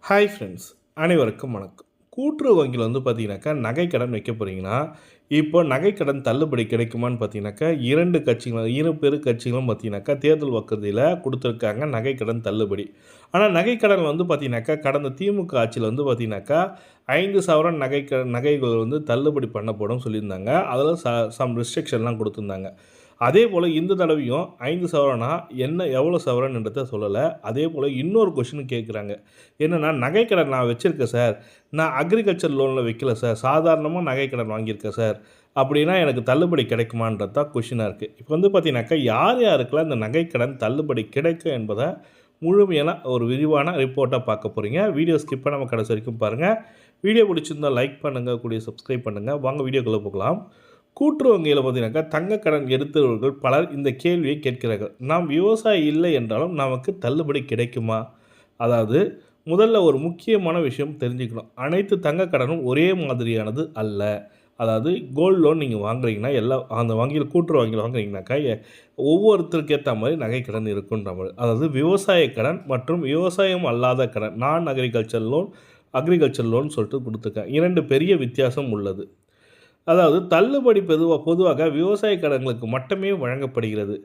Hi friends, அனைவருக்கும் வணக்கம். கூட்டுறவு வங்கியில் பார்த்தீங்கன்னாக்கா நகைக்கடன் வைக்க போகிறீங்கன்னா, இப்போ நகைக்கடன் தள்ளுபடி கிடைக்குமான்னு பார்த்தீங்கன்னாக்கா, 2 பெரு கட்சிகளும் பார்த்தீங்கன்னாக்கா தேர்தல் வாக்குறுதியில குடுத்துருக்காங்க நகைக்கடன் தள்ளுபடி. ஆனால் நகைக்கடன் பார்த்தீங்கன்னாக்கா, கடந்த திமுக ஆட்சியில் பார்த்தீங்கன்னாக்கா, 5 சவரன் நகைகள் தள்ளுபடி பண்ணப்படும் சொல்லியிருந்தாங்க. அதில் சம் ரெஸ்ட்ரிக்ஷன்லாம் குடுத்துருந்தாங்க. அதேபோல் இந்த தடவையும் 5 சவரனா எவ்வளோ சவரன்ன்றத சொல்லலை. அதேபோல் இன்னொரு கொஷினும் கேட்குறாங்க. என்னென்னா, நகைக்கடன் நான் வச்சுருக்கேன் சார், நான் அக்ரிகல்ச்சர் லோனில் வைக்கல சார், சாதாரணமாக நகைக்கடன் வாங்கியிருக்கேன் சார், அப்படின்னா எனக்கு தள்ளுபடி கிடைக்குமான்றது தான் கொஷினாக இருக்குது. இப்போ பார்த்தீங்கன்னாக்கா, யார் யாருக்கெல்லாம் இந்த நகைக்கடன் தள்ளுபடி கிடைக்கும் என்பதை முழுமையான ஒரு விரிவான ரிப்போர்ட்டாக பார்க்க போகிறீங்க. வீடியோ ஸ்கிப் பண்ணாமல் கடைசி வரைக்கும் பாருங்கள். வீடியோ பிடிச்சிருந்தால் லைக் பண்ணுங்கள், கூடிய சப்ஸ்கிரைப் பண்ணுங்கள். வாங்க வீடியோக்குள்ளே போகலாம். கூட்டுறவு வங்கியில் பார்த்தீங்கன்னாக்கா தங்கக்கடன் எடுத்தவர்கள் பலர் இந்த கேள்வியை கேட்கிறார்கள். நாம் விவசாயி இல்லை என்றாலும் நமக்கு தள்ளுபடி கிடைக்குமா? அதாவது முதல்ல ஒரு முக்கியமான விஷயம் தெரிஞ்சுக்கணும். அனைத்து தங்கக்கடனும் ஒரே மாதிரியானது அல்ல. அதாவது கோல்டு லோன் நீங்கள் வாங்குறீங்கன்னா அந்த வங்கியில் கூட்டுறவு வங்கியில் வாங்குறீங்கனாக்கா ஒவ்வொருத்தருக்கு ஏற்ற மாதிரி நகைக்கடன் இருக்குன்ற மாதிரி. அதாவது விவசாய கடன் மற்றும் விவசாயம் அல்லாத கடன், நான் அக்ரிகல்ச்சர் லோன் சொல்லிட்டு கொடுத்துருக்கேன். 2 பெரிய வித்தியாசம் உள்ளது. அதாவது தள்ளுபடி பொதுவாக விவசாய கடன்களுக்கு மட்டுமே வழங்கப்படுகிறது.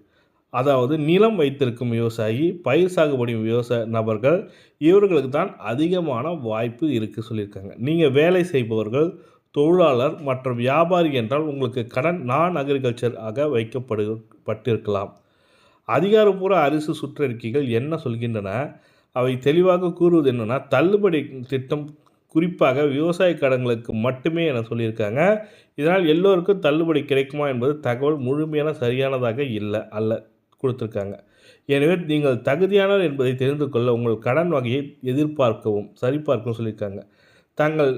அதாவது நிலம் வைத்திருக்கும் விவசாயி, பயிர் சாகுபடி விவசாய நபர்கள், இவர்களுக்கு தான் அதிகமான வாய்ப்பு இருக்குது சொல்லியிருக்காங்க. நீங்கள் வேலை செய்பவர்கள், தொழிலாளர் மற்றும் வியாபாரி என்றால் உங்களுக்கு கடன் நான் அக்ரிகல்ச்சர் ஆக வைக்கப்பட்டிருக்கலாம். அதிகாரப்பூர்வ அரசு சுற்றறிக்கைகள் என்ன சொல்கின்றன? அவை தெளிவாக கூறுவது என்னென்னா, தள்ளுபடி திட்டம் குறிப்பாக விவசாய கடன்களுக்கு மட்டுமே என சொல்லியிருக்காங்க. இதனால் எல்லோருக்கும் தள்ளுபடி கிடைக்குமா என்பது தகவல் முழுமையான சரியானதாக கொடுத்துருக்காங்க. எனவே நீங்கள் தகுதியானவர் என்பதை தெரிந்து கொள்ள உங்கள் கடன் வகையை சரிபார்க்கவும் சொல்லியிருக்காங்க. தங்கள்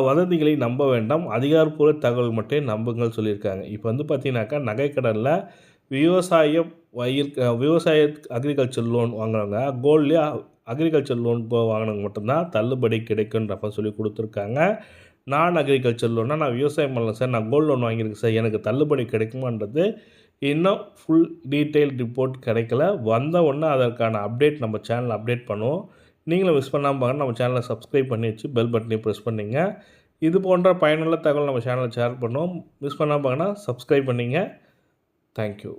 வதந்திகளை நம்ப வேண்டாம், அதிகாரப்பூர்வ தகவல் மட்டும் நம்புங்கள் சொல்லியிருக்காங்க. இப்போ பார்த்தீங்கன்னாக்கா நகைக்கடனில் விவசாய அக்ரிகல்ச்சர் லோன் வாங்குறவங்க கோல்ட்லேயே அக்ரிகல்ச்சர் லோன் வாங்கினவங்க மட்டும்தான் தள்ளுபடி கிடைக்குன்றப்ப சொல்லி கொடுத்துருக்காங்க. நான் அக்ரிகல்ச்சர் லோன்னா நான் விவசாயம் பண்ணல சார், நான் கோல்டு லோன் வாங்கியிருக்கேன் சார், எனக்கு தள்ளுபடி கிடைக்குமான்றது இன்னும் ஃபுல் டீட்டெயில் ரிப்போர்ட் கிடைக்கல. வந்த உடனே அதற்கான அப்டேட் நம்ம சேனலில் அப்டேட் பண்ணுவோம். நீங்களும் மிஸ் பண்ணாமல் பாருங்கள். நம்ம சேனலை சப்ஸ்கிரைப் பண்ணி வச்சு பெல் பட்டனையும் ப்ரெஸ் பண்ணிங்க. இது போன்ற பயனுள்ள தகவல் நம்ம சேனலில் ஷேர் பண்ணுவோம். மிஸ் பண்ணாமல் பாருங்கன்னா சப்ஸ்கிரைப் பண்ணிங்க. தேங்க்யூ.